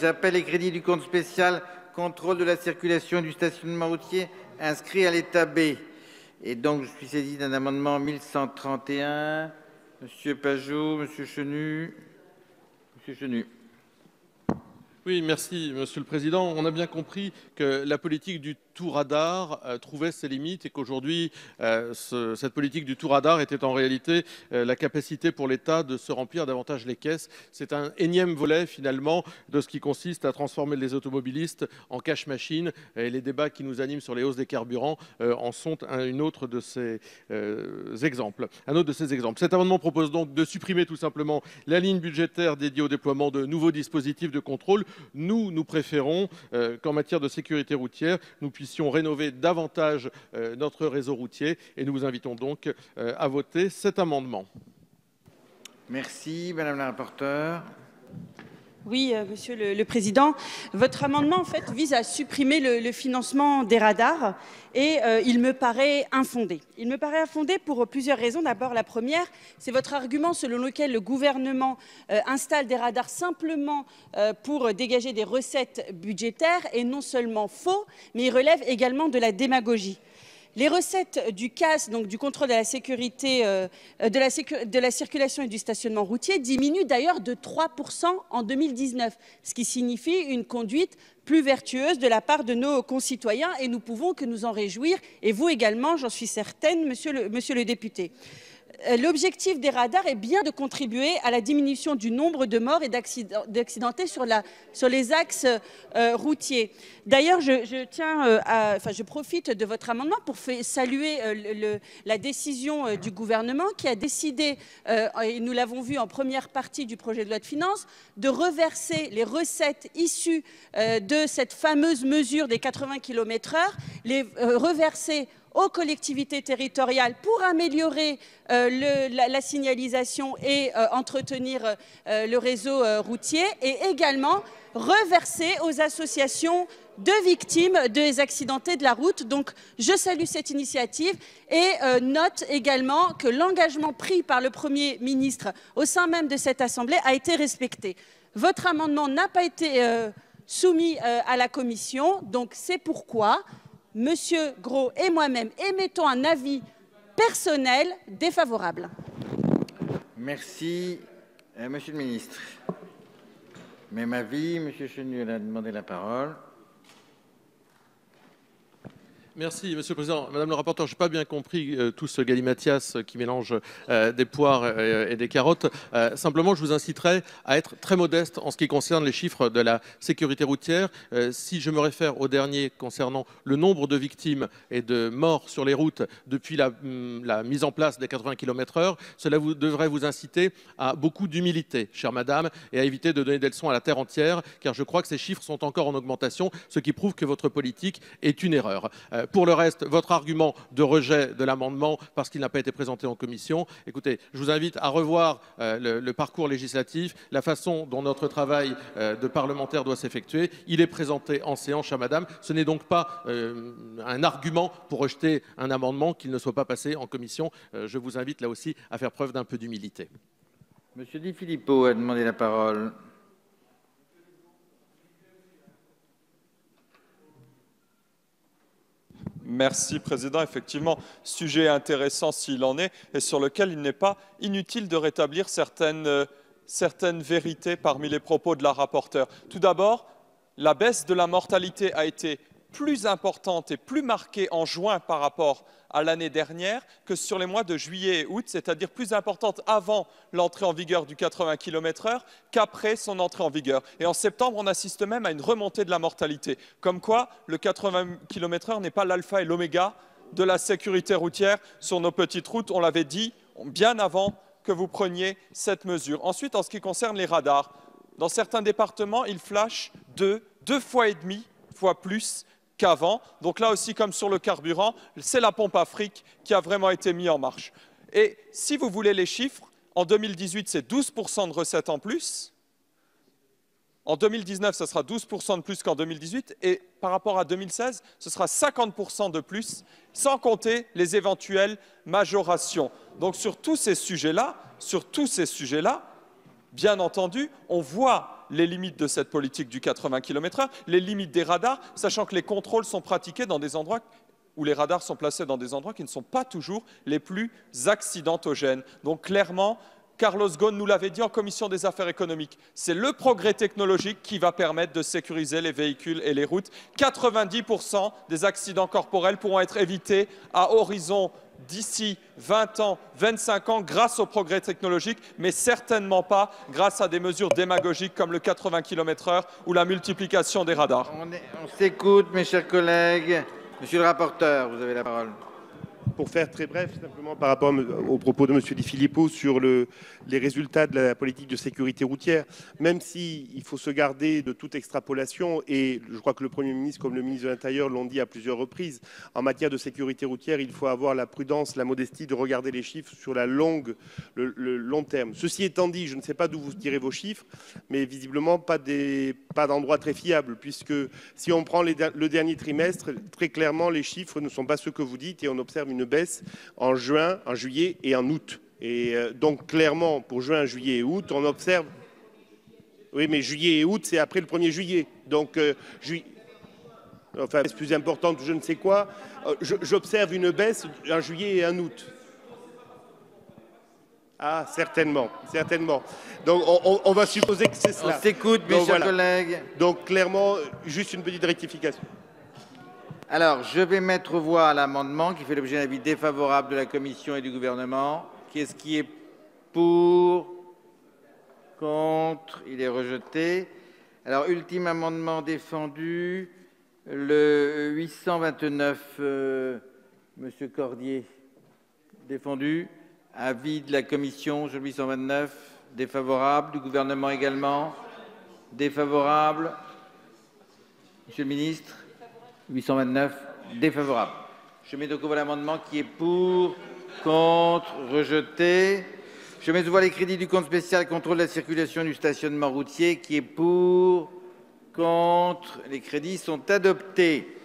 J'appelle les crédits du compte spécial contrôle de la circulation et du stationnement routier inscrits à l'état B. Et donc, je suis saisi d'un amendement 1131. Monsieur Pajot, Monsieur Chenu. Monsieur Chenu. Oui, merci, Monsieur le Président. On a bien compris que la politique du tout radar trouvait ses limites et qu'aujourd'hui, cette politique du tout radar était en réalité la capacité pour l'État de se remplir davantage les caisses. C'est un énième volet, finalement, de ce qui consiste à transformer les automobilistes en cash machine. Et les débats qui nous animent sur les hausses des carburants en sont un autre de ces exemples. Cet amendement propose donc de supprimer tout simplement la ligne budgétaire dédiée au déploiement de nouveaux dispositifs de contrôle. Nous préférons qu'en matière de sécurité routière, nous puissions rénover davantage notre réseau routier et nous vous invitons donc à voter cet amendement. Merci, Madame la rapporteure. Oui, Monsieur le Président, votre amendement en fait vise à supprimer le financement des radars et il me paraît infondé. Il me paraît infondé pour plusieurs raisons. D'abord, la première, c'est votre argument selon lequel le gouvernement installe des radars simplement pour dégager des recettes budgétaires est non seulement faux, mais il relève également de la démagogie. Les recettes du CAS, donc du contrôle de la sécurité, de la circulation et du stationnement routier, diminuent d'ailleurs de 3% en 2019, ce qui signifie une conduite plus vertueuse de la part de nos concitoyens et nous pouvons que nous en réjouir, et vous également, j'en suis certaine, monsieur le député. L'objectif des radars est bien de contribuer à la diminution du nombre de morts et d'accidentés sur les axes routiers. D'ailleurs, je profite de votre amendement pour saluer la décision du gouvernement qui a décidé, et nous l'avons vu en première partie du projet de loi de finances, de reverser les recettes issues de cette fameuse mesure des 80 km/h, les reverser aux collectivités territoriales pour améliorer la signalisation et entretenir le réseau routier et également reverser aux associations de victimes des accidentés de la route. Donc je salue cette initiative et note également que l'engagement pris par le Premier ministre au sein même de cette Assemblée a été respecté. Votre amendement n'a pas été soumis à la commission, donc c'est pourquoi Monsieur Gros et moi-même émettons un avis personnel défavorable. Merci. Monsieur le ministre. Même avis. Monsieur Chenu a demandé la parole. Merci, Monsieur le Président. Madame le rapporteur, je n'ai pas bien compris tout ce galimatias qui mélange des poires et des carottes. Simplement, je vous inciterai à être très modeste en ce qui concerne les chiffres de la sécurité routière. Si je me réfère au dernier concernant le nombre de victimes et de morts sur les routes depuis la mise en place des 80 km/h, cela devrait vous inciter à beaucoup d'humilité, chère madame, et à éviter de donner des leçons à la terre entière, car je crois que ces chiffres sont encore en augmentation, ce qui prouve que votre politique est une erreur. Pour le reste, votre argument de rejet de l'amendement parce qu'il n'a pas été présenté en commission, écoutez, je vous invite à revoir le parcours législatif, la façon dont notre travail de parlementaire doit s'effectuer. Il est présenté en séance, chère madame. Ce n'est donc pas un argument pour rejeter un amendement qu'il ne soit pas passé en commission. Je vous invite là aussi à faire preuve d'un peu d'humilité. Monsieur Di Filippo a demandé la parole. Merci, Président. Effectivement, sujet intéressant s'il en est et sur lequel il n'est pas inutile de rétablir certaines vérités parmi les propos de la rapporteure. Tout d'abord, la baisse de la mortalité a été plus importante et plus marquée en juin par rapport à l'année dernière que sur les mois de juillet et août, c'est-à-dire plus importante avant l'entrée en vigueur du 80 km/h qu'après son entrée en vigueur. Et en septembre, on assiste même à une remontée de la mortalité. Comme quoi, le 80 km/h n'est pas l'alpha et l'oméga de la sécurité routière sur nos petites routes. On l'avait dit bien avant que vous preniez cette mesure. Ensuite, en ce qui concerne les radars, dans certains départements, ils flashent deux fois et demi fois plus qu'avant. Donc là aussi, comme sur le carburant, c'est la pompe à fric qui a vraiment été mise en marche. Et si vous voulez les chiffres, en 2018, c'est 12% de recettes en plus. En 2019, ce sera 12% de plus qu'en 2018. Et par rapport à 2016, ce sera 50% de plus, sans compter les éventuelles majorations. Donc sur tous ces sujets-là, bien entendu, on voit les limites de cette politique du 80 km/h, les limites des radars, sachant que les contrôles sont pratiqués dans des endroits où les radars sont placés dans des endroits qui ne sont pas toujours les plus accidentogènes. Donc clairement, Carlos Ghosn nous l'avait dit en commission des affaires économiques, c'est le progrès technologique qui va permettre de sécuriser les véhicules et les routes. 90% des accidents corporels pourront être évités à horizon d'ici 20 ans, 25 ans grâce au progrès technologique, mais certainement pas grâce à des mesures démagogiques comme le 80 km/h ou la multiplication des radars. On s'écoute, mes chers collègues. Monsieur le rapporteur, vous avez la parole. Pour faire très bref, simplement par rapport aux propos de M. Di Filippo sur les résultats de la politique de sécurité routière, même s'il faut se garder de toute extrapolation, et je crois que le Premier ministre comme le ministre de l'Intérieur l'ont dit à plusieurs reprises, en matière de sécurité routière, il faut avoir la prudence, la modestie de regarder les chiffres sur le long terme. Ceci étant dit, je ne sais pas d'où vous tirez vos chiffres, mais visiblement pas d'endroit très fiable, puisque si on prend le dernier trimestre, très clairement, les chiffres ne sont pas ceux que vous dites et on observe une baisse en juin, en juillet et en août. Et donc clairement, pour juin, juillet et août, on observe... Oui, mais juillet et août, c'est après le 1er juillet. Donc, enfin, c'est plus importante, je ne sais quoi. J'observe une baisse en juillet et en août. Ah, certainement, certainement. Donc, on va supposer que c'est cela. On s'écoute, mes chers collègues. Donc, clairement, juste une petite rectification. Alors, je vais mettre aux voix l'amendement qui fait l'objet d'un avis défavorable de la Commission et du Gouvernement. Qu'est-ce qui est pour? Contre? Il est rejeté. Alors, ultime amendement défendu, le 829, Monsieur Cordier, défendu. Avis de la Commission sur le 829, défavorable. Du Gouvernement également, défavorable. Monsieur le Ministre? 829, défavorable. Je mets donc au voie l'amendement qui est pour, contre, rejeté. Je mets au voie les crédits du compte spécial contrôle de la circulation du stationnement routier qui est pour, contre. Les crédits sont adoptés.